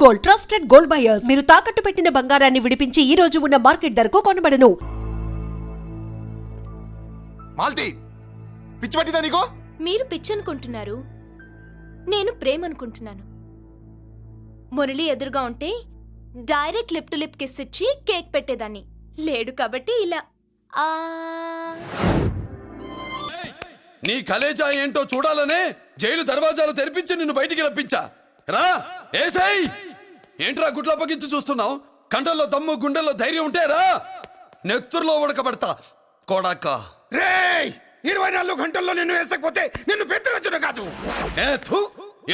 Gold, trusted gold buyers. మీరు తాకట్టు పెట్టిన బంగారాన్ని విడిపించి ఈ రోజు ఉన్న మార్కెట్ ధరకు కొనబడను. మాల్తి, పిచ్చి పట్టిందా నీకు? మీరు పిచ్చి అనుకుంటున్నారు, నేను ప్రేమ అనుకుంటున్నాను. మురళి ఎదురుగా ఉంటే direct lip to lip kiss ఇచ్చి కేక్ పెట్టేదాన్ని. లేడు కాబట్టి ఇలా నీ కలేజా ఏంటో చూడాలనే జైలు దర్వాజాలు తెరిపించి నిన్ను బయటికి రప్పించా. రా ఏసై, ఏంట్రా గుడ్లప్పగించి చూస్తున్నావు? కండల్లో దమ్ము, గుండెల్లో ధైర్యం ఉంటే రా, నెత్తురులో ఉడకబడతా కొడాక. రేయ్, 24 గంటల్లో నిన్ను వేసకపోతే నిన్ను పెద్దరొచ్చును కాదు.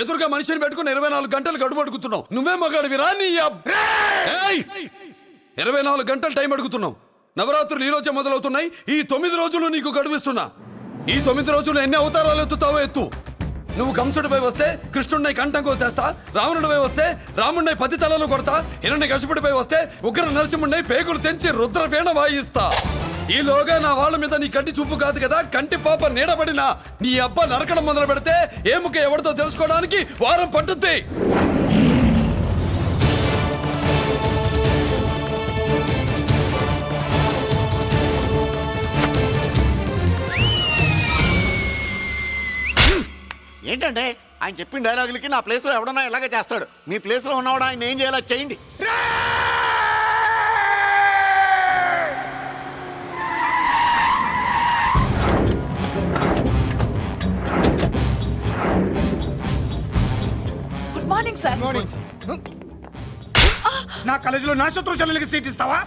ఎదురుగా మనిషిని పెట్టుకుని 24 గంటలు గడుపు అడుగుతున్నావు. నువ్వే మగాడివిరా? నీ 24 గంటలు టైం అడుగుతున్నావు. నవరాత్రులు ఈ రోజే మొదలవుతున్నాయి. ఈ 9 రోజులు నీకు గడువిస్తున్నా. ఈ 9 రోజులు ఎన్ని అవతారాలు ఎత్తుతావో ఎత్తు. నువ్వు కంసుడిపై వస్తే కృష్ణుడిని కంఠం కోసేస్తా, రావణుడిపై వస్తే రాముడిని 10 తలలు కొడతా, హిరణ్యకశిపుడిపై వస్తే ఉగ్ర నరసింహుడిని పేగులు తెంచి రుద్రవీణ వాయిస్తా. ఈలోగా నా వాళ్ళ మీద నీ కంటి చూపు కాదు కదా, కంటి పాప నీడబడినా నీ అబ్బా నరకడం మొదలు పెడితే ఏముక ఎవరితో తెలుసుకోవడానికి వారం పట్టుద్ది. ఏంటంటే ఆయన చెప్పిన డైలాగులకి నా ప్లేస్ లో ఎవడన్నా ఇలాగే చేస్తాడు. మీ ప్లేస్ లో ఉన్నవాడు ఆయన ఏం చేయాలో చేయండి. Good morning sir. నా కాలేజీలో నా శత్రు చెల్లెలకి సీట్ ఇస్తావా?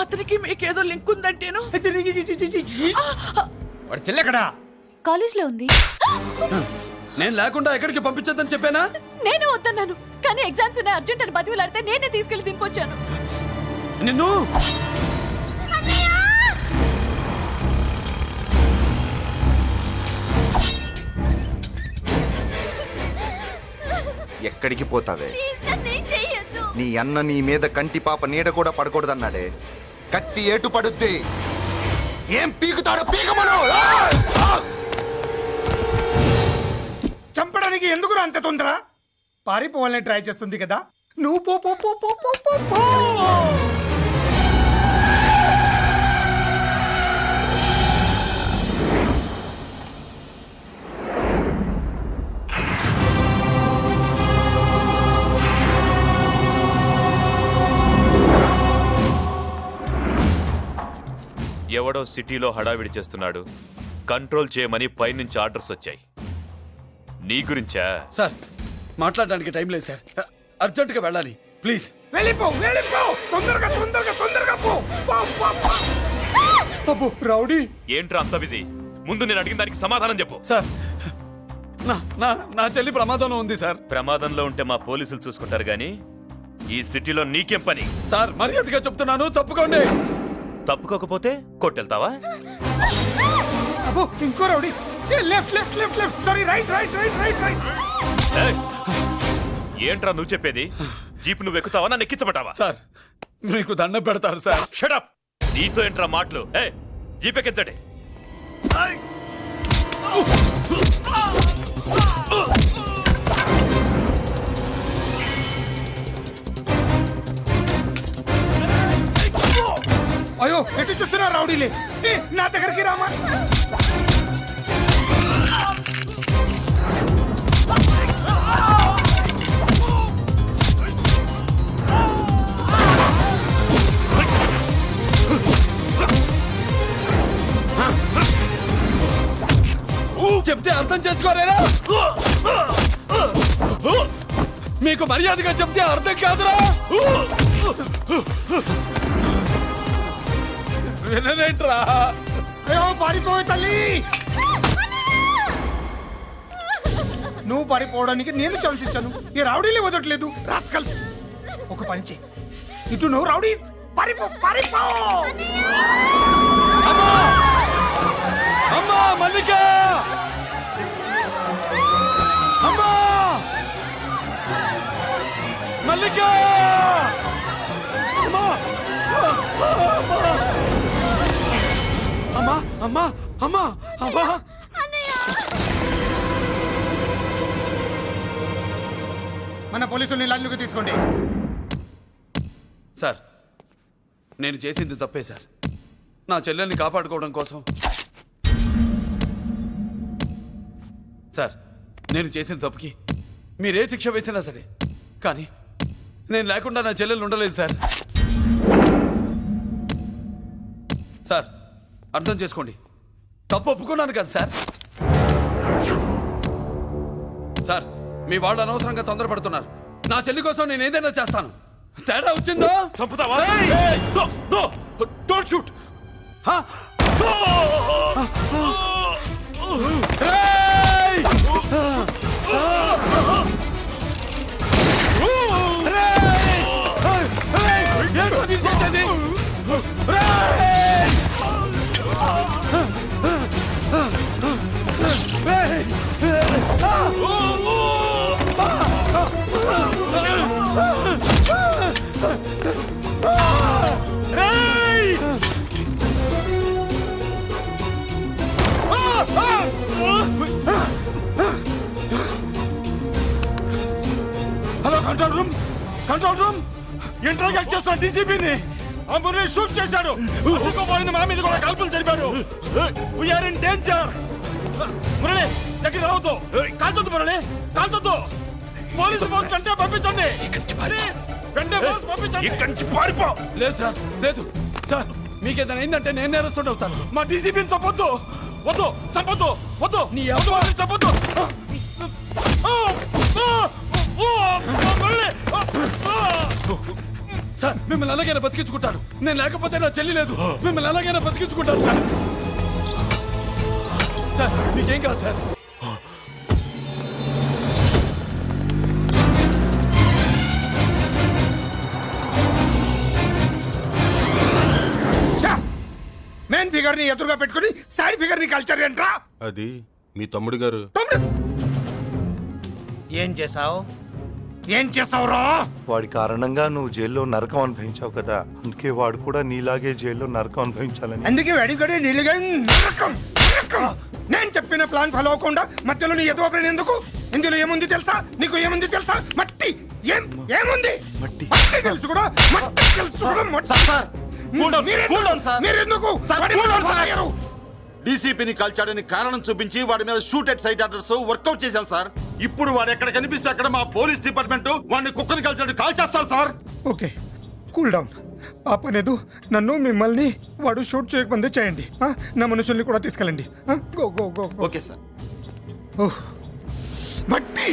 అతనికి మీకేదో లింక్ ఉందంటేను. వాడు చెల్లెక్కడా? కాలేజ్ లో ఉంది. నేను లేకుండా ఎక్కడికి పంపించద్దని చెప్పానా? నేను వద్దన్నాను, కానీ ఎగ్జామ్స్ ఉన్నాయి అర్జెంట్ అని బతిలాడితే నేనే తీసుకెళ్లి దింపొచ్చాను. నిన్ను ఎక్కడికి పోతావే? నీ అన్న నీ మీద కంటి పాప నీడ కూడా పడకూడదన్నాడే. కత్తి ఏటు పడుద్ది. ఏం పీకుతాడో పీకమను. చంపడానికి ఎందుకు అంత తొందర? పారిపోవాలని ట్రై చేస్తుంది కదా. నువ్వు పో పో పో పో పో పో పో. ఎవడో సిటీలో హడావిడి చేస్తున్నాడు, కంట్రోల్ చేయమని పైనుంచి ఆర్డర్స్ వచ్చాయి. నీ గురించా? సార్, మాట్లాడడానికి టైం లేదు సార్, అర్జెంటుగా వెళ్ళాలి ప్లీజ్. వెళ్ళిపో వెళ్ళిపో, తొందరగా తొందరగా తొందరగా పో. అబ్బో రౌడీ, ఏంట్రా అంత బిజీ? ముందు నేను అడిగిన దానికి సమాధానం చెప్పు. సార్, నా చెల్లి ప్రమాదంలో ఉంది సార్. ప్రమాదంలో ఉంటే మా పోలీసులు చూసుకుంటారు గానీ ఈ సిటీలో నీకేం పని? సార్, మర్యాదగా చెప్తున్నాను, తప్పుకోండి. తప్పుకోకపోతే కొట్టెళ్తావా? అబ్బో ఇంకో rowdy. Left left left left, sorry right right right right right. ఏంట్రా నువ్వు చెప్పేది? జీప్ నువ్వు ఎక్కుతావా, నన్ను ఎక్కించబట్టావా? సార్, మీకు దండం పెడతారు సార్. షటప్! నీతో ఏంట్రా మాటలు? జీప్ ఎక్కించండి. అయ్యో ఎటు చూస్తున్నా రౌడీలే. నా దగ్గరికి రామా. చెప్తే అర్థం చేసుకోరేరా? మీకు మర్యాదగా చెప్తే అర్థం కాదురా? విననేంట్రా? అయ్యో పారిపోయి తల్లి. నువ్వు పారిపోవడానికి నేను ఛాన్స్ ఇచ్చాను, ఈ రౌడీలే వదలట్లేదు. రాస్కల్స్, ఒక పని చేయి, ఇటు నువ్వు రౌడీస్ పారిపో పారిపో. అమ్మా, అమ్మా మల్లిక, అమ్మా మల్లిక, అమ్మా అమ్మా అమ్మా అమ్మా అమ్మా. మన పోలీసుల్ని లైన్లోకి తీసుకోండి. సార్ నేను చేసింది తప్పే సార్. నా చెల్లెల్ని కాపాడుకోవడం కోసం సార్ నేను చేసిన తప్పుకి మీరే శిక్ష వేసినా సరే, కానీ నేను లేకుండా నా చెల్లెలు ఉండలేదు సార్. సార్ అర్థం చేసుకోండి, తప్పు ఒప్పుకున్నాను కదా సార్. సార్ మీ వాళ్ళు అనవసరంగా తొందరపడుతున్నారు. నా చెల్లి కోసం నేను ఏదైనా చేస్తాను. తేడా వచ్చిందో చంపుతావా? Don't shoot. Hello control room, control room. Interrogate చేస్తున్న డీసీపీని ఆ మురళి షూట్ చేశాడు. పోయింది, మా మీద కూడా కాల్పులు జరిపాడు. వీఆర్ ఇన్ డేంజర్. మురళి దగ్గర రావద్దు, కాల్చొద్దు మురళి, కాల్చొద్దు. పోలీసు ఫోర్స్ వెంటనే పంపించండి. ప్లీజ్ వెంటనే ఫోర్స్ పంపించండి. ఇక్కడి నుంచి పారిపో. లేదు సార్, లేదు సార్. మీకేదైనా అయిందంటే నేను నేరస్తుడు అవుతాను. మా డీసీపీని చంపొద్దు, వద్దు, చంపొద్దు, వద్దు, నీ వద్దు, వాళ్ళని చంపొద్దు. సార్ మిమ్మల్ని అలాగైనా బతికించుకుంటాను. నేను లేకపోతే నా చెల్లి లేదు. మిమ్మల్ని అలాగైనా బతికించుకుంటాను సార్. సార్ మీకేం కాదు సార్. మెయిన్ ఫిగర్ ని ఎదురుగా పెట్టుకుని సైడ్ ఫిగర్ ని కల్చర్ ఏంట్రా? అది మీ తమ్ముడు గారు. ఏం చేసావు, ఏం చేసావురా? వాడి కారణంగా నువ్వు జైల్లో నరకం అనుభవించావు కదా, అందుకే వాడు కూడా నీలాగే జైల్లో నరకం అనుభవించాలని. అందుకే వెడిగడే నీళ్ళుగా నరకం, నరకం. నేను చెప్పిన ప్లాన్ ఫాలో అవ్వకుండా మధ్యలో నీ ఎదురు ప్లాన్ ఎందుకు? ఇందులో ఏముంది తెలుసా? నీకు ఏముంది తెలుసా? మట్టి. ఏముంది? మట్టి తెలుసు కూడా, మట్టి తెలుసు కూడా. మీరెందుకు డీసీపీని కాల్చాడని కారణం చూపించి వాడి మీద shoot at sight orders work out చేశారు సార్. ఇప్పుడు వాడు ఎక్కడ కనిపిస్తే అక్కడ మా పోలీస్ డిపార్ట్మెంట్ వాడిని కుక్కని కాల్చాడు కాల్ చేస్తారు సార్. Okay, cool down. పాపనేదు నన్ను మిమ్మల్ని వాడు షూట్ చేయకముందే చేయండి. నా మనుషుల్ని కూడా తీసుకెళ్ళండి. Go go go. Okay sir. Oh మట్టి.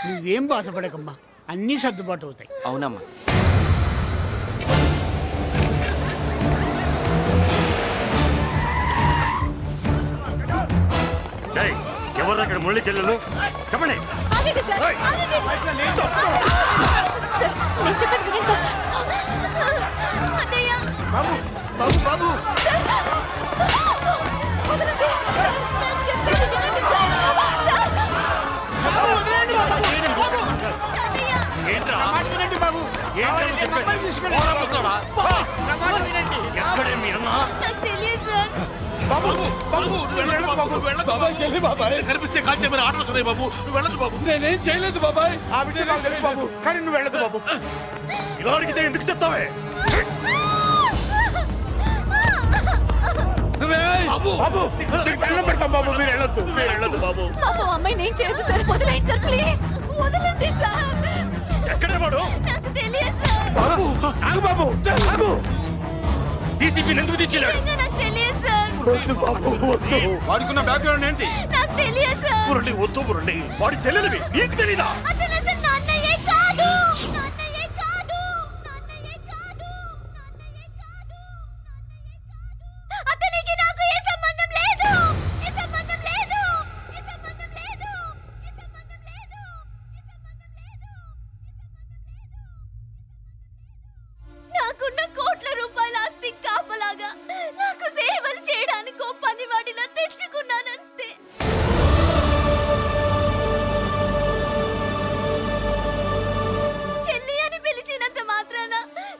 నువ్వేం బాధపడకమ్మా, అన్నీ సర్దుబాటు అవుతాయి. అవునమ్మా. ఎవరు అక్కడ మురళి చెల్లెలు చెప్పండి. ఆగండి సార్, ఆగండి. సార్, నేను చెప్పేది వినండి సార్. అన్నయ్య. బాబు బాబు బాబు వదలండి. సార్, నేను చెప్పేది వినండి సార్. సార్. అన్నయ్య. ఏంట్రా మాట వినండి బాబు. ఏంటి మమ్మల్ని తీసుకెళ్ళండి. నా మాట వినండి. ఎక్కడే మీ అన్న? నాకు తెలియదు సార్. బాబు బాబు నువ్వు వెళ్ళొద్దు బాబు, వెళ్ళొద్దు బాబాయ్ చెల్లి బాబాయ్ కనిపిస్తే కాల్చే మీరు ఆర్డర్స్ ఉన్నాయి బాబు. నువ్వు వెళ్ళదు బాబు. నేనేం చేయలేదు బాబాయ్. ఆ విషయం నాకు తెలుసు బాబు, కానీ నువ్వు వెళ్ళదు బాబు. ఇలా అడిగితే ఎందుకు చెప్తావే? రేయ్! బాబు నీకు దండం పెడతాం బాబు, మీరు వెళ్ళొద్దు, మీరు వెళ్ళొద్దు బాబు. పాపం అమ్మాయి నేను చేయదు సార్. వదిలేండి సార్, ప్లీజ్ వదలండి సార్. ఎక్కడే వాడు? నాకు తెలియదు సార్. బాబు ఆగు బాబు, ఆగు. డీసీపీని ఎందుకు తీసుకెళ్ళాడు? నిజంగా నాకు తెలియదు సార్. వద్దు బాబు, వద్దు. వాడికున్న బ్యాక్గ్రౌండ్ ఏంటి? నాకు తెలియదు సార్. మురళి వద్దు మురళి, వాడి చెల్లెలివి నీకు తెలీదా? అతను అసలు నా అన్నయ్యే కాదు. నా అన్నయ్యే కాదు. నా అన్నయ్యే కాదు. నా అన్నయ్యే కాదు. అతనికి నాకు ఏ సంబంధం లేదు. ఏ సంబంధం లేదు. ఏ సంబంధం లేదు. ఏ సంబంధం లేదు. నాకున్న కోట్ల రూపాయల ఆస్తి కాపలాగా నాకు సేవలు చేయడానికి పనివాడిలా తెచ్చుకున్నానంతే. చెల్లి అని పిలిచినంత మాత్రాన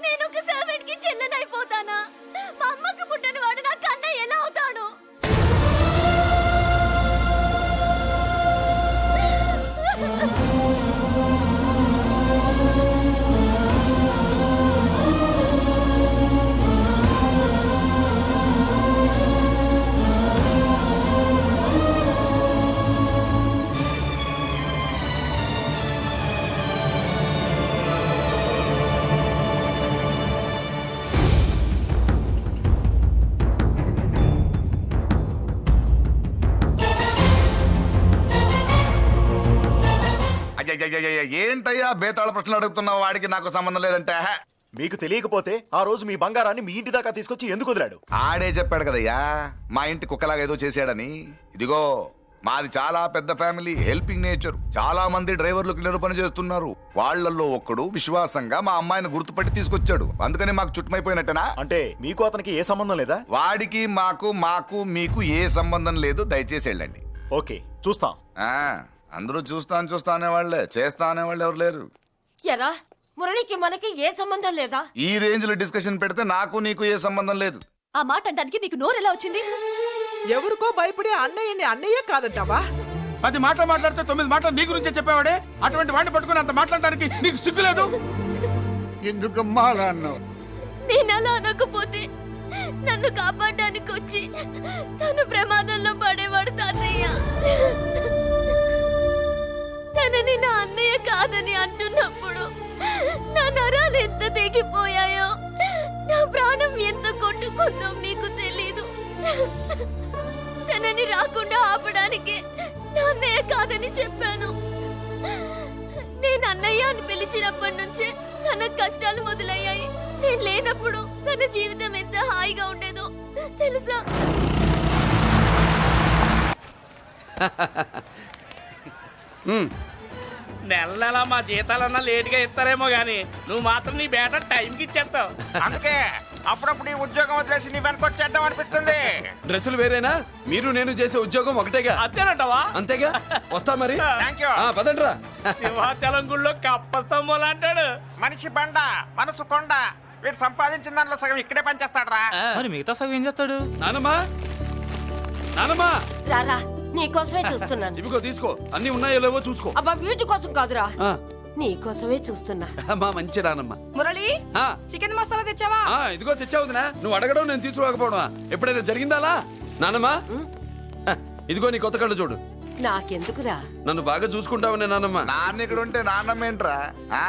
నేను ఒక సర్వెంట్ కి చెల్లెనైపోతానా? మా అమ్మకు పుట్టిన వాడు నాకు అన్నయ్య ఎలా అవుతాడు? అయ్యయ్యయ్యయ్య, ఏంటయ్యా బేతాళ ప్రశ్నలు అడుగుతున్నావు? వాడికి నాకు సంబంధం లేదంటే హే. మీకు తెలియకపోతే ఆ రోజు మీ బంగారాన్ని మీ ఇంటి దాకా తీసుకొచ్చి ఎందుకు వదిలాడు? ఆడే చెప్పాడు కదయ్యా, మా ఇంటి కుక్కలాగా ఏదో చేశాడని. ఇదిగో మాది చాలా పెద్ద ఫ్యామిలీ, హెల్పింగ్ నేచర్. చాలా మంది డ్రైవర్లు క్లీనర్ పని చేస్తున్నారు. వాళ్ళల్లో ఒక్కడు విశ్వాసంగా మా అమ్మాయిని గుర్తుపట్టి తీసుకొచ్చాడు. అందుకని మాకు చుట్టుమైపోయినట్టేనా? అంటే మీకు అతనికి ఏ సంబంధం లేదా? వాడికి మాకు మీకు ఏ సంబంధం లేదు. దయచేసి వెళ్ళండి. ఓకే, చూస్తాం. ఆ, అందరూ చూస్తా అనేవాళ్లే, చేస్తా అనేవాళ్ళు ఎవరు లేరు. ఎరా మురళికి మనకి ఏ సంబంధం లేదా? ఈ రేంజ్ లో డిస్కషన్ పెడితే నాకు నీకు ఏ సంబంధం లేదు. ఆ మాట అంటానికి నీకు నోరు ఎలా వచ్చింది? ఎవరికో భయపడి అన్నయ్యని అన్నయ్య కాదంటావా? 10 మాటలు మాట్లాడితే 9 మాటలు నీ గురించే చెప్పేవాడే. అటువంటి వాడిని పట్టుకుని అంత మాట్లాడడానికి నీకు సిగ్గులేదు? ఎందుకమ్మా అలా అన్నావు? నేను అలా అనకపోతే నన్ను కాపాడడానికి వచ్చి తను ప్రమాదంలో పడేవాడు తాతయ్య. తనని నా అన్నయ్య కాదని అంటున్నప్పుడు నా నరాలు ఎంత తెగిపోయాయో, నా ప్రాణం ఎంత కొట్టుకుందో మీకు తెలీదు. తనని రాకుండా ఆపడానికి నా అన్నయ్య కాదని చెప్పాను. నేను అన్నయ్య అని పిలిచినప్పటి నుంచే తన కష్టాలు మొదలయ్యాయి. నేను లేనప్పుడు తన జీవితం ఎంత హాయిగా ఉండేదో తెలుసా? నెల నెల మా జీతాలన్నా లేటుగా ఇస్తారేమో గానీ నువ్వు మాత్రం నీ బేట టైంకి ఇచ్చేస్తావు. అందుకే అప్పుడప్పుడు ఈ ఉద్యోగం వదిలేసి నీ వెనక వచ్చేద్దాం అనిపిస్తుంది. డ్రెస్సులు వేరేనా? మీరు నేను చేసే ఉద్యోగం ఒకటేగా. అంతేనంటావా? అంతేగా. వస్తా మరి. Thank you. పదండ్రా. సింహాచలం గుళ్ళో కప్పస్తంభం అంటాడు. మనిషి బండ మనసు కొండ. వీడు సంపాదించిన దాంట్లో సగం ఇక్కడే పనిచేస్తాడు. మరి మిగతా సగం ఏం చేస్తాడు? నానమ్మా, నానమ్మా, రారా, నీకోసమే చూస్తున్నాను. ఇవిగో తీసుకో. అన్ని ఉన్నాయో లేవో చూసుకో. అబ్బా వీటి కోసం కాదురా, ఆ, నీకోసమే చూస్తున్నా. అమ్మా మంచి నానమ్మ. మురళి, ఆ, చికెన్ మసాలా తెచ్చావా? ఇదిగో తెచ్చావుదినా. నువ్వు అడగడం నేను తీసుకోకపోవడమా? ఎప్పుడైనా జరిగిందాలా? నానమ్మా, ఇదిగో నీ కొత్త కళ్ళు చూడు. నాకెందుకురా? నన్ను బాగా చూసుకుంటావునే నానమ్మ. నాన్న ఇక్కడ ఉంటే నాన్నమ్మ ఏంట్రా? ఆ?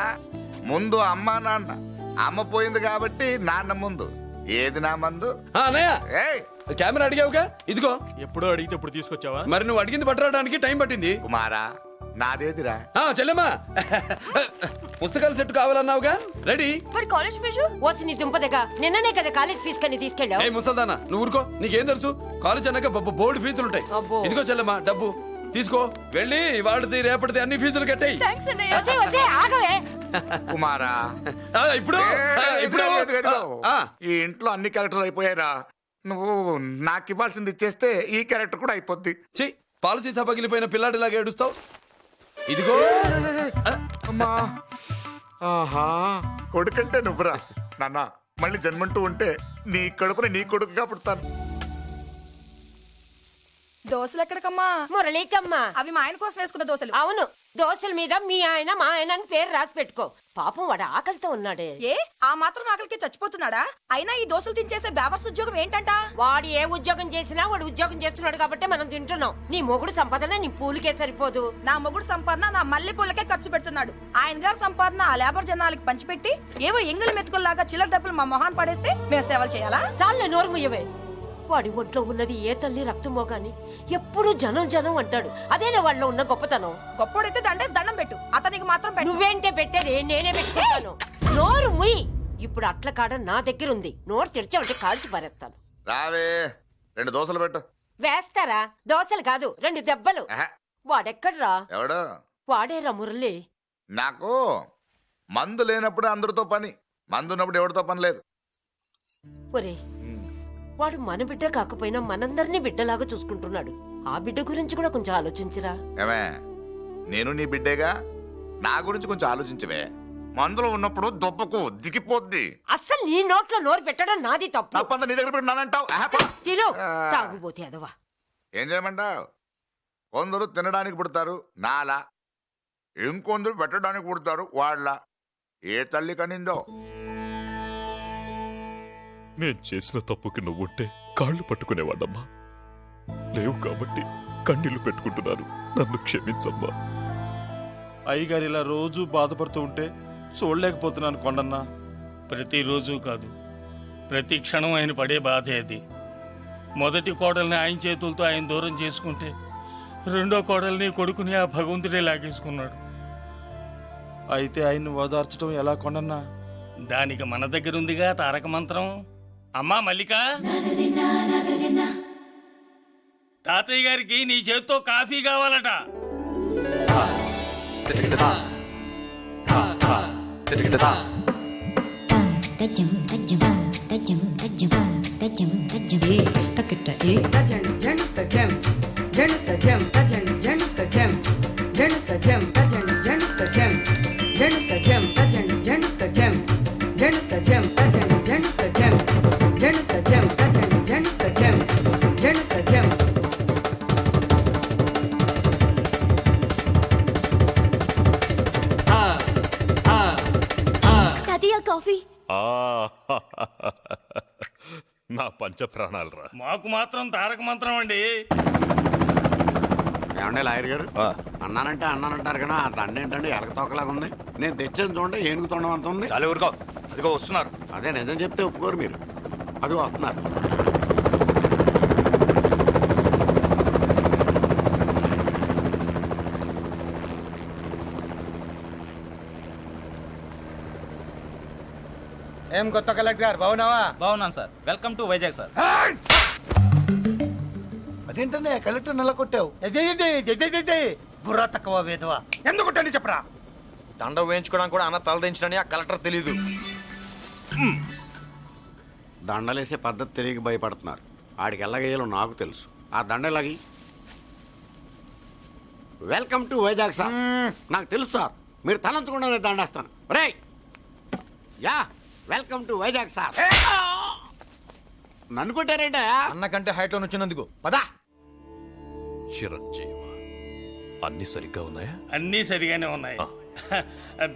ముందు అమ్మ నాన్న. అమ్మ పోయింది కాబట్టి నాన్న ముందు. ఏది నా మందు? అన్నయ్య, ఏయ్ కెమెరా అడిగావుగా, ఇదిగో. ఎప్పుడో అడిగితే ఇప్పుడు తీసుకొచ్చావా? మరి నువ్వు అడిగింది పట్టడానికి టైం పట్టింది. కుమారా, నాదేదిరా చెల్లెమ్మా పుస్తకాల సెట్ కావాలన్నావుగా రెడీ. మరి కాలేజ్ ఫీజు ఓసి నీ దుంపదగా నిన్ననే కదా కాలేజ్ ఫీజు కని తీసుకెళ్ళావు. ఏ ముసల్దానా నువ్వు ఊరుకో, నీకేం తెలుసు? కాలేజ్ అన్నాక బోర్డు ఫీజులు ఉంటాయి. అబ్బో. ఇదిగో చెల్లెమ్మా డబ్బు తీసుకో, వెళ్ళి వాడిది రేపటిది అన్ని ఫీజులు కట్టాయి. థ్యాంక్స్ అన్నయ్య. వచ్చే వచ్చే ఆగవే. కుమారా ఇప్పుడు ఇప్పుడు ఈ ఇంట్లో అన్ని క్యారెక్టర్ అయిపోయారా? నువ్వు నాకు ఇవ్వాల్సింది ఇచ్చేస్తే ఈ క్యారెక్టర్ కూడా అయిపోద్ది. ఛీ, పాలసీ సభ పగిలిపోయిన పిల్లాడిలాగా ఏడుస్తావు. ఇదిగో అమ్మా ఆహా కొడుకంటే నువ్వురా నాన్న. మళ్ళీ జన్మంటూ ఉంటే నీ కడుపుని నీ కొడుకుగా పుడతాను. దోశలు ఎక్కడికమ్మా? మురళీకమ్మ. అవి మా ఆయన కోసం వేసుకున్న దోశలు. అవును, దోశల మీద మీ ఆయన మా ఆయన అని పేరు రాసి పెట్టుకో. పాపం వాడు ఆకలితో ఉన్నాడే. ఏ ఆ మాత్రం ఆకలికి చచ్చిపోతున్నాడా? అయినా ఈ దోశలు తినేసే బేవర్స్ ఉద్యోగం ఏంటంట? వాడు ఏ ఉద్యోగం చేసినా వాడు ఉద్యోగం చేస్తున్నాడు కాబట్టి మనం తింటున్నాం. నీ మొగుడు సంపాదన నీ పూలకే సరిపోదు. నా మొగుడు సంపాదన నా మల్లె పూలకే ఖర్చు పెడుతున్నాడు. ఆయన గారి సంపాదన ఆ లేబర్ జనాలకి పంచిపెట్టి ఏవో ఎంగిలి మెతుకుల్లాగా చిల్లర డబ్బులు మా మొహాన్ పడేస్తే మేము సేవలు చేయాలా? చాలే నోరు ముయ్యవే. వాడి ఒంట్లో ఉన్నది ఏ తల్లి రక్తమో గాని ఎప్పుడు జనం జనం అంటాడు. అదేనా వాళ్ళలో ఉన్న గొప్పతనం. గొప్పోడైతే దండేసి దండం పెట్టు, అతనికి మాత్రం పెట్టు. నువ్వేంటే పెట్టేది? నేనే పెట్టుకుంటాను. నోరు ముయ్యి. ఇప్పుడు అట్ల కాడ నా దగ్గర ఉంది. నోరు తెరిచావంటే కాల్చి పారేస్తాను. రావే 2 దోశలు పెట్టు. వేస్తారా? దోశలు కాదు 2 దెబ్బలు. ఆహా, వాడెక్కడ్రా? ఎవడు? వాడేరా మురళి. నాకు మందు లేనప్పుడు అందరితో పని, మందు ఉన్నప్పుడు ఎవరితో పని లేదు. ఒరే, వాడు మన బిడ్డ కాకపోయినా మనందరినీ బిడ్డలాగా చూసుకుంటున్నాడు. ఆ బిడ్డ గురించి కూడా కొంచెం ఆలోచించరా. ఏమే నేను నీ బిడ్డేగా, నా గురించి కొంచెం ఆలోచించవే. మందులో ఉన్నప్పుడు దొబ్బకు దిగిపోద్ది. అస్సలు నీ నోట్లో నోరు పెట్టడం నాది తప్పు. తప్పంతా నీ దగ్గర పెట్టినానంటావు. తిను తాగుబోతే అదవా. ఏం చేయమంటావు? కొందరు తినడానికి పుడతారు నాలా, ఇంకొందరు పెట్టడానికి పుడతారు వాళ్ళ. ఏ తల్లి కనిందో? నేను చేసిన తప్పుకి నువ్వుంటే కాళ్ళు పట్టుకునేవాడమ్మా. లేవు కాబట్టి కన్నీళ్లు పెట్టుకుంటున్నాను. నన్ను క్షమించమ్మా. అయ్యగారు ఇలా రోజు బాధపడుతూ ఉంటే చూడలేకపోతున్నాను కొండన్నా. ప్రతిరోజు కాదు, ప్రతి క్షణం ఆయన పడే బాధే అది. మొదటి కోడల్ని ఆయన చేతులతో ఆయన దూరం చేసుకుంటే రెండో కోడల్ని కొడుకుని ఆ భగవంతుడే లాగేసుకున్నాడు. అయితే ఆయన్ని ఓదార్చడం ఎలా కొండన్నా? దానికి మన దగ్గర ఉందిగా తారక మంత్రం. అమ్మా మల్లిక, తాతయ్య గారికి నీ చేత్తో కాఫీ కావాలట. కాఫీ. నా పంచ ప్రాణాలరా. మాకు మాత్రం తారక మంత్రం అండి. ఏమండే లాయర్ గారు, అన్నానంటే అన్నానంటారు కదా, ఆ దండ ఏంటంటే ఎలక తోకలాగా ఉంది. నేను తెచ్చేది చూడండి, ఏనుగు తొండం అంత ఉంది. చాలా ఊరుకో, అదిగో వస్తున్నారు. అదే నిజం చెప్తే ఒప్పుకోరు మీరు. అది వస్తున్నారు. ఏం కొత్త కలెక్టర్ బాగున్నావా? బాగున్నాను sir. Welcome to Vizag sir. అదేంటనే కలెక్టర్ నెల కొట్టావు? బుర్రా తక్కువ వేదవా. ఎందుకు కొట్టండి చెప్పరా? దండ వేయించుకోవడానికి కూడా అన్న తలదించడని ఆ కలెక్టర్ తెలీదు. దండలేసే పద్ధతి తెలియక భయపడుతున్నారు. ఆడికి ఎలాగేయాలో నాకు తెలుసు. ఆ దండలాగి వెల్కమ్ టు వైజాగ్ సార్. నాకు తెలుసు సార్, మీరు తలంచకుండానే దండేస్తాను. రే యా వెల్కమ్ టు వైజాగ్ సార్. నన్ను కొట్టారేంట? అన్నకంటే హైట్ లో వచ్చినందుకు పదా. చిరంజీవి, అన్ని సరిగ్గా ఉన్నాయా? అన్నీ సరిగానే ఉన్నాయి.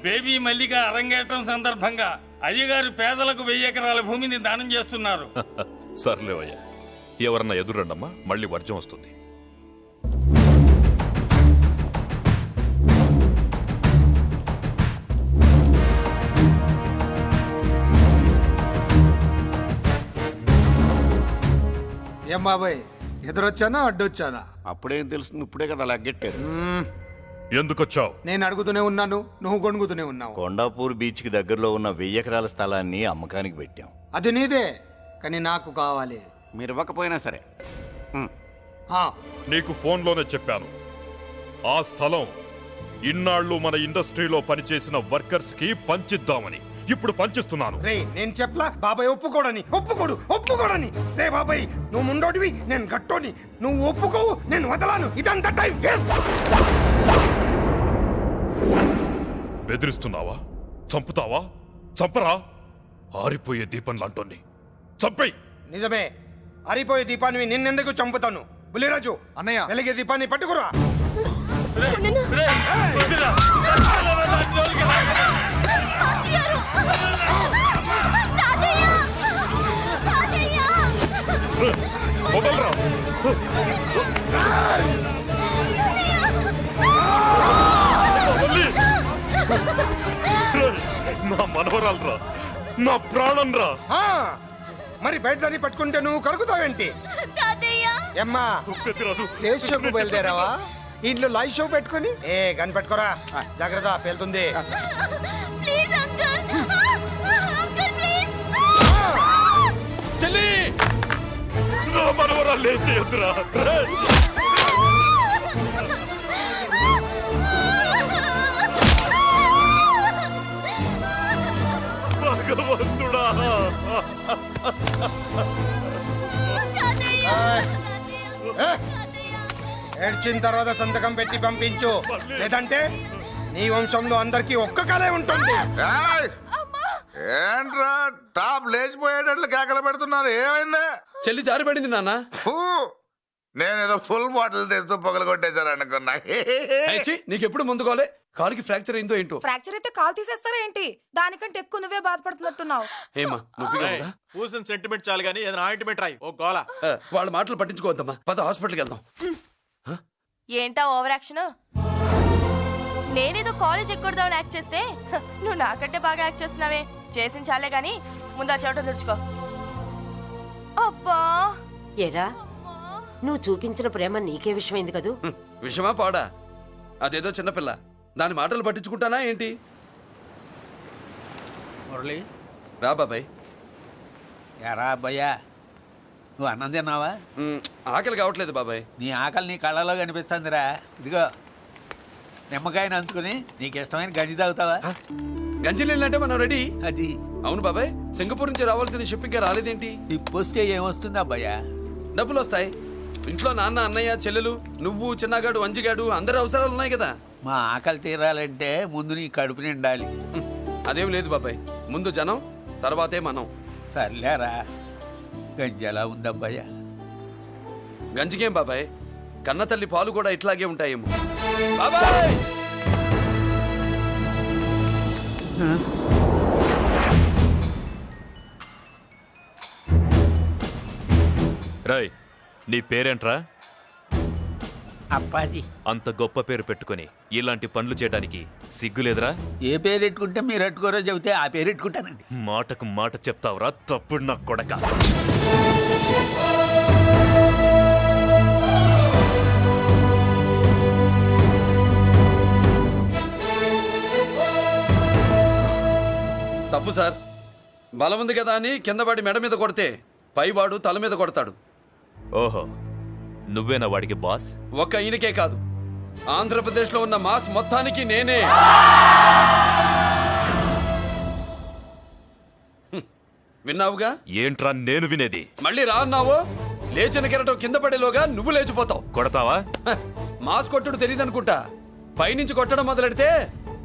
బేబీ మల్లిక అరంగేట్రం సందర్భంగా అయ్యగారు పేదలకు 1000 ఎకరాల భూమిని దానం చేస్తున్నారు. సర్లేవయ్యా, ఎవరన్నా ఎదురండమ్మా, మళ్ళీ వర్జం వస్తుంది. ఏం బాబాయ్, ఎదురొచ్చానా అడ్డొచ్చానా? అప్పుడేం తెలుస్తుంది, ఇప్పుడే కదా లగ్గెట్టారు. ఎందుకొచ్చావు? నేను అడుగుతూనే ఉన్నాను, నువ్వు గొణుగుతూనే ఉన్నావు. కొండాపూర్ బీచ్ కి దగ్గరలో ఉన్న 1000 ఎకరాల స్థలాన్ని అమ్మకానికి పెట్టాం. అది నీదే, కానీ నాకు కావాలి. మీరు ఇవ్వకపోయినా సరే. ఆ, నీకు ఫోన్లోనే చెప్పాను. ఆ స్థలం ఇన్నాళ్ళు మన ఇండస్ట్రీలో పనిచేసిన వర్కర్స్ కి పంచిద్దామని. ఇప్పుడు పంచిస్తున్నాను. రే నేను చెప్పలా బాబాయ్ ఒప్పుకోడని. రే బాబాయ్, నువ్వు ముండోడివి, నేను గట్టోని. నువ్వు ఒప్పుకోవు, నేను వదలాను. ఇదంతా టైం వేస్ట్. బెదిరిస్తున్నావా? చంపుతావా? చంపరా? ఆరిపోయే దీపం లాంటోని చంపేయ్. నిజమే, అరిపోయే దీపాన్ని నిన్నెందుకు చంపుతాను? బుల్లిరాజు అన్నయ్య. వెలిగే దీపాన్ని పట్టుకురా. వదలరా. నా మనవరాలరా, నా ప్రాణం రా. ఆ, మరి బయట దాన్ని పట్టుకుంటే నువ్వు కరుగుతావేంటి? ఎమ్మా స్టేజ్ షోకు బయలుదేరావా? ఇంట్లో లైవ్ షో పెట్టుకుని గన్ పెట్టుకోరా, జాగ్రత్త పేలుతుంది. చెల్లి, నా మనవరాలు ఏం చేయొద్దురా. భగవంతుడా. ఏడ్చిన తర్వాత సంతకం పెట్టి పంపించు, లేదంటే నీ వంశంలో అందరికీ ఒక్క కలే ఉంటుంది. ఏయ్! ఏంట్రా టాప్ లేచిపోయేటట్లు కేకలు పెడుతున్నారు? ఏమైంది? చెల్లి జారిపడింది నాన్న. ఫూ! నేనేదో ఫుల్ బాటిల్ తెస్తూ పొగలు కొట్టేశారు అనుకున్నా. నీకెప్పుడు ముందుకోలే? కాలుకి ఫ్రాక్చర్ అయిందో ఏంటో. ఫ్రాక్చర్ అయితే కాల్ తీసేస్తారా ఏంటి? దానికంటే ఎక్కువ నువ్వే బాధపడుతున్నట్టున్నావు. ఏమా నొప్పిగా ఉందా? పూసిన సెంటిమెంట్ చాలు గానీ ఏదైనా ఆయింట్మెంట్ రాయి. ఓ గోల. వాళ్ళ మాటలు పట్టించుకోవద్దమ్మా, పద హాస్పిటల్కి వెళ్దాం. ఏంటా ఓవర్ యాక్షన్? నేనేదో కాలేజ్ ఎక్కడదామని యాక్ట్ చేస్తే నువ్వు నాకంటే బాగా యాక్ట్ చేస్తున్నావే. చేసిన చాలే గాని ముందు ఆ చోట తుడుచుకో. అబ్బా, ఏరా నువ్వు చూపించిన ప్రేమ నీకే విషమైంది కదూ. విషమా పాడా? అదేదో చిన్నపిల్ల, దాని మాటలు పట్టించుకుంటానా ఏంటి? మురళి, రా బాబాయ్. ఎరా అబ్బయ్యా, నువ్వు అన్నం తిన్నావా? ఆకలి కావట్లేదు బాబాయ్. నీ ఆకలి నీ కళ్ళలో కనిపిస్తుందిరా. ఇదిగో నిమ్మకాయని అంచుకుని నీకు ఇష్టమైన గంజి తాగుతావా? గంజి నీళ్ళంటే మనం రెడీ. అది అవును బాబాయ్, సింగపూర్ నుంచి రావాల్సిన షిప్పింగ్ రాలేదేంటి? తిప్పొస్తే ఏమొస్తుంది అబ్బయ్యా? డబ్బులు వస్తాయి. ఇంట్లో నాన్న, అన్నయ్య, చెల్లెలు, నువ్వు, చిన్నగాడు, వంజిగాడు అందరి అవసరాలు ఉన్నాయి కదా. మా ఆకలి తీరాలంటే ముందు నీ కడుపు నిండాలి. అదేం లేదు బాబాయ్, ముందు జనం తర్వాతే మనం. సర్లేరా, గంజి ఎలా ఉందబ్బయ్యా? గంజికేం బాబాయ్, కన్న తల్లి పాలు కూడా ఇట్లాగే ఉంటాయేమో. బాబాయ్ రాయ్, నీ పేరేంట్రా? అప్పాది. అంత గొప్ప పేరు పెట్టుకొని ఇలాంటి పనులు చేయడానికి సిగ్గులేదురా? ఏ పేరు పెట్టుకుంటే మీరు పెట్టుకోరో చెబితే ఆ పేరు పెట్టుకుంటానండి. మాటకు మాట చెప్తావురా తప్పుడు నా కొడక. తప్పు సార్. బలం ఉంది కదా అని కింద పడి మెడ మీద కొడితే పైవాడు తల మీద కొడతాడు. ఓహో, నువ్వేనా వాడికి బాస్? ఒక్క ఈయనకే కాదు, ఆంధ్రప్రదేశ్లో ఉన్న మాస్ మొత్తానికి నేనే. విన్నావుగా? ఏంట్రా నేను వినేది? మళ్ళీ రా అన్నావు, లేచిన కెరటం కింద పడేలోగా నువ్వు లేచిపోతావు. కొడతావా? మాస్ కొట్టుడు తెలియదనుకుంటా. పైనుంచి కొట్టడం మొదలెడితే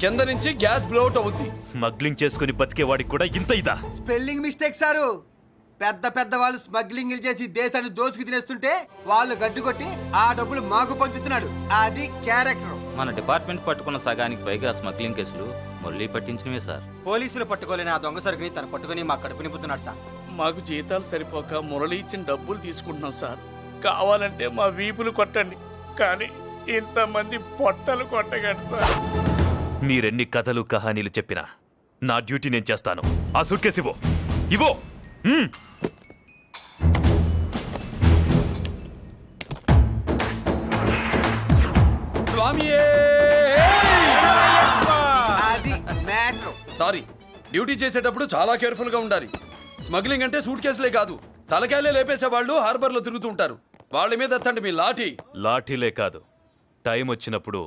కింద నుంచి గ్యాస్ బ్లౌట్ అవుద్ది. స్మగ్లింగ్ చేసుకుని బతికే వాడికి కూడా ఇంత ఇదా? Spelling mistake sir. పెద్ద పెద్ద వాళ్ళు స్మగ్లింగ్ చేసి దేశాన్ని దోచుకు తినేస్తుంటే వాళ్ళు గడ్డు కొట్టి ఆ డబ్బులు మాకు పంచుతున్నాడు. అది క్యారెక్టర్. మన డిపార్ట్మెంట్ పట్టుకున్న సగానికి పైగా స్మగ్లింగ్ కేసులు మురళి పట్టించినవే సార్. పోలీసులు పట్టుకోలేని ఆ దొంగ సరుకుని తను పట్టుకుని మా కడుపు నింపుతున్నాడు సార్. మాకు జీతాలు సరిపోక మురళి ఇచ్చిన డబ్బులు తీసుకుంటున్నాం సార్. కావాలంటే మా వీపులు కొట్టండి, కానీ ఇంతమంది పొట్టలు కొట్టగండి సార్. మీరెన్ని కథలు కహానీలు చెప్పినా నా డ్యూటీ నేను చేస్తాను. ఆ సూట్ కేసు ఇవ్వు. ఇవ్వు. స్వామియే సారీ, డ్యూటీ చేసేటప్పుడు చాలా కేర్ఫుల్ గా ఉండాలి. స్మగ్లింగ్ అంటే సూట్ కేసులే కాదు, తలకాయలే లేపేసే వాళ్ళు హార్బర్ లో తిరుగుతూ ఉంటారు. వాళ్ళ మీద ఎత్తండి మీ లాఠీ. లాఠీలే కాదు, టైం వచ్చినప్పుడు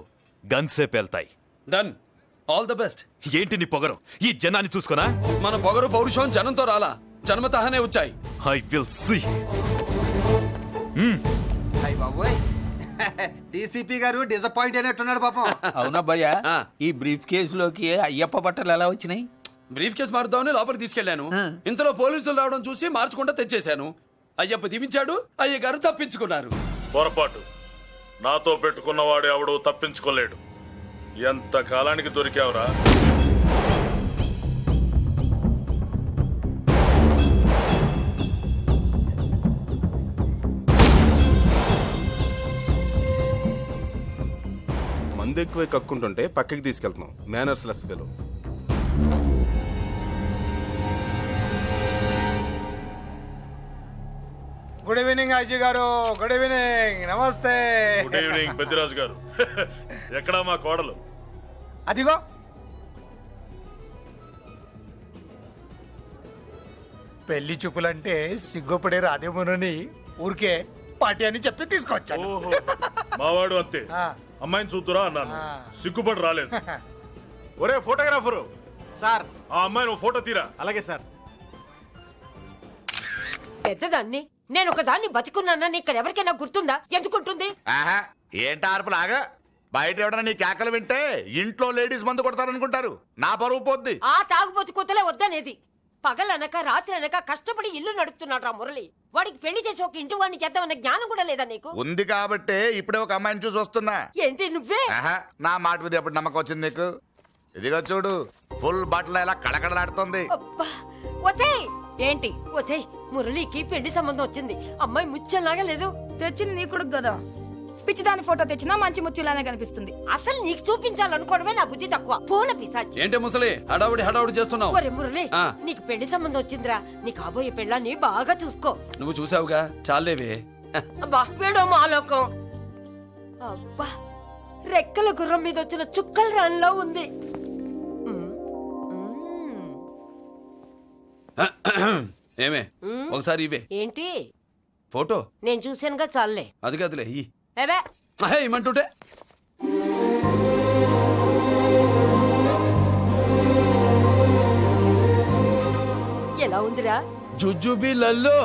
గన్సే పేల్తాయి. డన్. All the best. ఏంటి నీ పొగరు? ఈ జనాన్ని చూసుకోనా? మన పొగరు పౌరుషం జనంతో రాలా, జన్మతహనే వచ్చాయి. I will see. అయ్య బాబోయ్, డీసీపీ గారు డిసప్పాయింట్ అయినట్టున్నాడు పాపం. అవునా భయ్యా, ఈ బ్రీఫ్ కేసులోకి అయ్యప్ప బట్టలు ఎలా వచ్చినాయి? బ్రీఫ్ కేసు మారుద్దామని లోపలికి తీసుకెళ్లాను. ఇంతలో పోలీసులు రావడం చూసి మార్చకుండా తెచ్చేశాను. అయ్యప్ప దీవించాడు, అయ్య గారు తప్పించుకున్నారు. పొరపాటు. నాతో పెట్టుకున్నవాడు ఎవడు తప్పించుకోలేడు. ఎంత కాలానికి దొరికావురా? మందు ఎక్కువ కక్కుంటుంటే పక్కకి తీసుకెళ్తున్నాం. Manners less fellow. Good evening Ajay garu. Good evening. నమస్తే. Good evening Peddiraju garu. ఎక్కడా మా కోడలు? అదిగో పెళ్లి చూపులంటే సిగ్గుపడే రాధేమోనని ఊరికే పార్టీ అని చెప్పి తీసుకొచ్చాను. మావాడు అంతే. అమ్మాయిని చూద్దురా అన్నాను, సిగ్గుపడి రాలేదు. ఒరే ఫోటోగ్రాఫరు సార్, ఆ అమ్మాయిని ఓ ఫోటో తీరా. అలాగే సార్. పెద్దదాన్ని నేను ఒక దాన్ని బతికున్నానని ఇక్కడ ఎవరికైనా గుర్తుందా? ఎందుకుంటుంది? ఆహా, ఏంటి ఆర్పులాగా? బయట ఎవడన్నా నీ కేకలు వింటే ఇంట్లో లేడీస్ మందు కొడతారనుకుంటారు. నా పరువు పోద్ది. ఆ తాగుబోతు కూతలే వద్దనేది. పగలనక రాత్రి అనక కష్టపడి ఇల్లు నడుపుతున్నాడు రా మురళి. వాడికి పెళ్లి చేసి ఒక ఇంటి వాడిని చేద్దామన్న జ్ఞానం కూడా లేదా నీకు? ఉంది కాబట్టే ఇప్పుడే ఒక అమ్మాయిని చూసి వస్తున్నా. ఏంటి నువ్వే? ఆహా, నా మాట మీద ఎప్పుడు నమ్మకం వచ్చింది నీకు? ఇదిగో చూడు, ఫుల్ బట్టలు ఎలా కడకడలాడుతుంది. అబ్బా, ఒసేయ్! ఏంటి ఒసేయ్, మురళికి పెళ్లి సంబంధం వచ్చింది. అమ్మాయి ముచ్చల్లాగా లేదు. తెచ్చింది నీ కొడుకు కదా, పిచ్చిదాని ఫోటో తెచ్చినా మంచి ముత్యులానే కనిపిస్తుంది. అసలు నీకు చూపించాలనుకోవడమే నా బుద్ధి తక్కువ. పూల పిశాచి. ఏంటి ముసలి హడావుడి చేస్తున్నావు? ఒరే మురళి, నీకు పెళ్లి సంబంధం వచ్చిందిరా. నీ కాబోయే పెళ్ళాన్ని బాగా చూసుకో. నువ్వు చూసావుగా, చాలేవే. అబ్బా, వీడో మాలోకం. అబ్బా, రెక్కల గుర్రం మీద వచ్చిన చుక్కల రాన్లో ఉంది. ఏమే, ఒకసారి ఇవే. ఏంటి ఫోటో? నేను చూసానుగా, చాలే. అది కదులే ఏవే ఇమ్మంటుంటే. ఎలా ఉందిరా? జుజుబి లల్లో.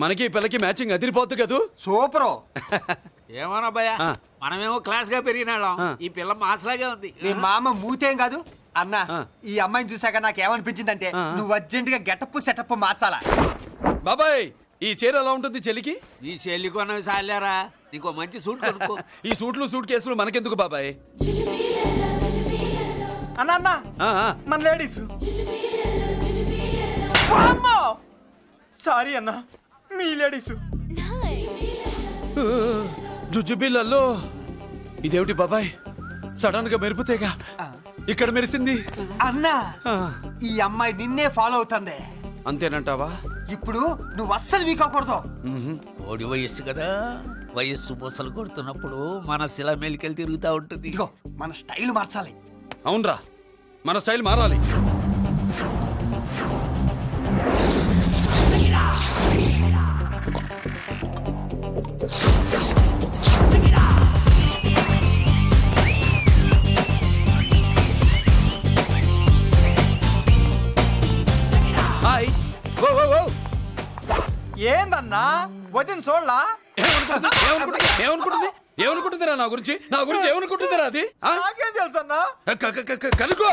మనకి పిల్లకి మ్యాచింగ్ అదిరిపోద్దు కదూ. సూపరు. ఏమన్నా భయ్యా, మనమేమో క్లాస్ గా పెరిగినాళ్ళం, ఈ పిల్ల మాసలాగే ఉంది. నీ మామ మూతేం కాదు అన్నా. ఈ అమ్మాయిని చూసాక నాకు ఏమనిపించిందంటే నువ్వు అర్జెంట్ గా గెటప్ సెటప్ మార్చాలా. బాబాయ్, ఈ చీర ఎలా ఉంటుంది చెల్లికి? ఈ చెల్లి కొన్నవి సాలేరా, నీకు మంచి సూట్ కొనుక్కో. ఈ సూట్లు సూట్ కేసులు మనకెందుకు బాబాయ్? అన్నా మన లేడీస్. సారీ అన్నా, మీ లేడీస్. జుజుబిళ్ళల్లో ఇదేమిటి బాబాయ్, సడన్ గా మెరుపుతేగా ఇక్కడ మెరిసింది. అన్నా, ఈ అమ్మాయి నిన్నే ఫాలో అవుతుంది. అంతేనంటావా? ఇప్పుడు నువ్వు అస్సలు వీక్ అవ్వకూడదు. కోడి వయస్సు కదా, వయస్సు బొసలు కొడుతున్నప్పుడు మన శిల మెలికలు తిరుగుతూ ఉంటుంది. ఇదిగో మన స్టైల్ మార్చాలి. అవునరా, మన స్టైల్ మారాలి. హాయ్. ఏందన్నా వదిన చూడలా? ఏమనుకుంటుందిరా నా గురించి? నా గురించి ఏమనుకుంటుందిరా అది? నాకేం తెలుసు అన్నా? కనుకో.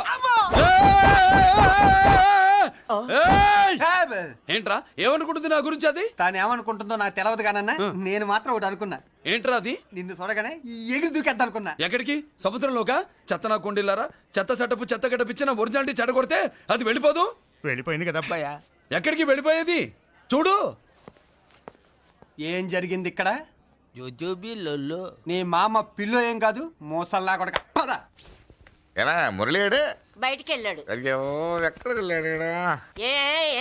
ఏంట్రా ఏమనుకుంటుంది నా గురించి అది? తాను ఏమనుకుంటుందో నాకు తెలియదు కానన్నా, నేను మాత్రం ఒకటి అనుకున్నా. ఏంట్రా అది? నిన్ను చూడగానే ఎగిరి దూకేద్దాం అనుకున్నా. ఎక్కడికి? సముద్రంలోకా? చెత్త నా కొండిల్లారా, చెత్త సెటప్ చెత్త గడపిచ్చిన ఒరిజినాలిటీ చెడగొడితే అది వెళ్ళిపోదు. వెళ్ళిపోయింది కదా అబ్బాయా. ఎక్కడికి వెళ్ళిపోయేది? చూడు ఏం జరిగింది ఇక్కడ. జుజుబి లొల్లో. నీ మామ పిల్లో ఏం కాదు, మోసల్లా కొడక. పద. ఏనా మురళీడే బయటికి వెళ్ళాడు. అయ్యో ఎక్కడికి వెళ్ళాడు ఈడ?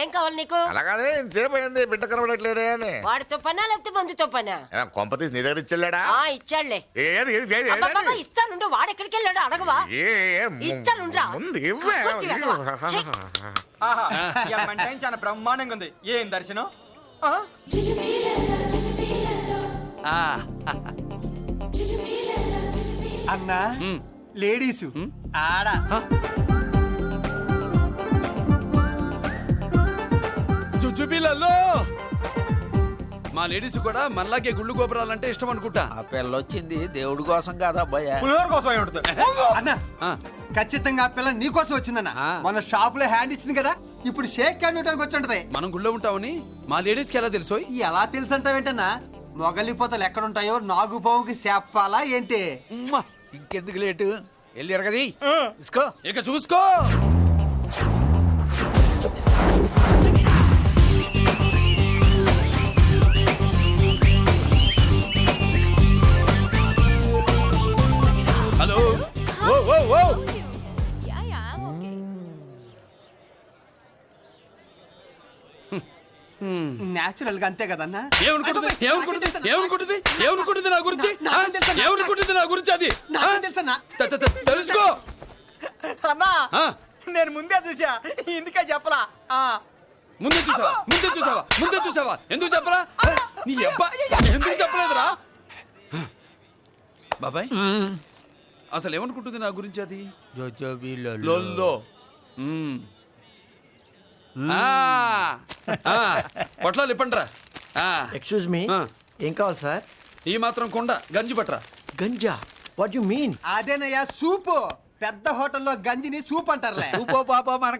ఏం కావాలి నీకు? అలాగే సేపు అయింది బిడ్డ కనబడట్లేదే అని. వాడితో పనా లేకపోతే మందుతో పనా? ఏనా కొంప తీసి నీ దగ్గర ఇచ్చెళ్ళాడా? ఇచ్చాడులే. ఏది ఏది ఏది ఏది? అబ్బబ్బబ్బ, ఇస్తానుండు. వాడు ఎక్కడికి వెళ్ళాడు అడగవా? ఇస్తానుండ్రా. ముందు ఇవ్వే. కొట్టి వెధవా. ఛీ. చాలా బ్రహ్మాండంగా ఉంది. ఏం దర్శనం? అన్నా లేడీసు ఆడ చుచ్చుపిల్లల్లో మా లేడీస్ కూడా మనలాగే గుళ్ళు గోపురాలంటే ఇష్టం అనుకుంటా. ఆ పిల్ల వచ్చింది దేవుడి కోసం కాదా అబ్బాయ? పులిహోర కోసం అయి ఉంటుంది. అన్నా ఖచ్చితంగా ఆ పిల్ల నీ కోసం వచ్చిందన్న. మన షాప్ లో హ్యాండ్ ఇచ్చింది కదా, ఇప్పుడు షేక్ హ్యాండ్ ఇవ్వడానికి వచ్చి ఉంటది. మనం గుళ్ళో ఉంటామని మా లేడీస్ కి ఎలా తెలుసు? ఎలా తెలుసు అంటావేంటన్నా? మొగలిపోతలు ఎక్కడుంటాయో నాగుబావుకి చెప్పాలా ఏంటి? ఇంకెందుకు లేటు, వెళ్ళి ఎరగది తీసుకో. ఇక చూసుకో. హలో. ఓ ఓ ఓ. నేచురల్ గా అంతే కదన్నా. ఏమనుకుంటుంది నా గురించి? ఏమనుకుంటుంది నా గురించి? అది తెలుసన్నా. తెలుసుకో. అన్నా నేను ముందే చూసా, ఇందుకే చెప్పలా. ముందే చూసావా? ఎందుకు చెప్పరా? నీ అబ్బా ఎందుకు చెప్పలేదురా? బాబాయ్ అసలు ఏమనుకుంటుంది నా గురించి? అది లొల్లో. పొట్లాలు ఇప్పండిరా. ఎక్స్క్యూజ్ మీ, ఏం కావాలి సార్? ఈ మాత్రం కొండ గంజి పట్రా. గంజా? What you mean? అదేనయ్యా సూపు. పెద్ద హోటల్లో గంజిని సూప్ అంటారులే. పాప మన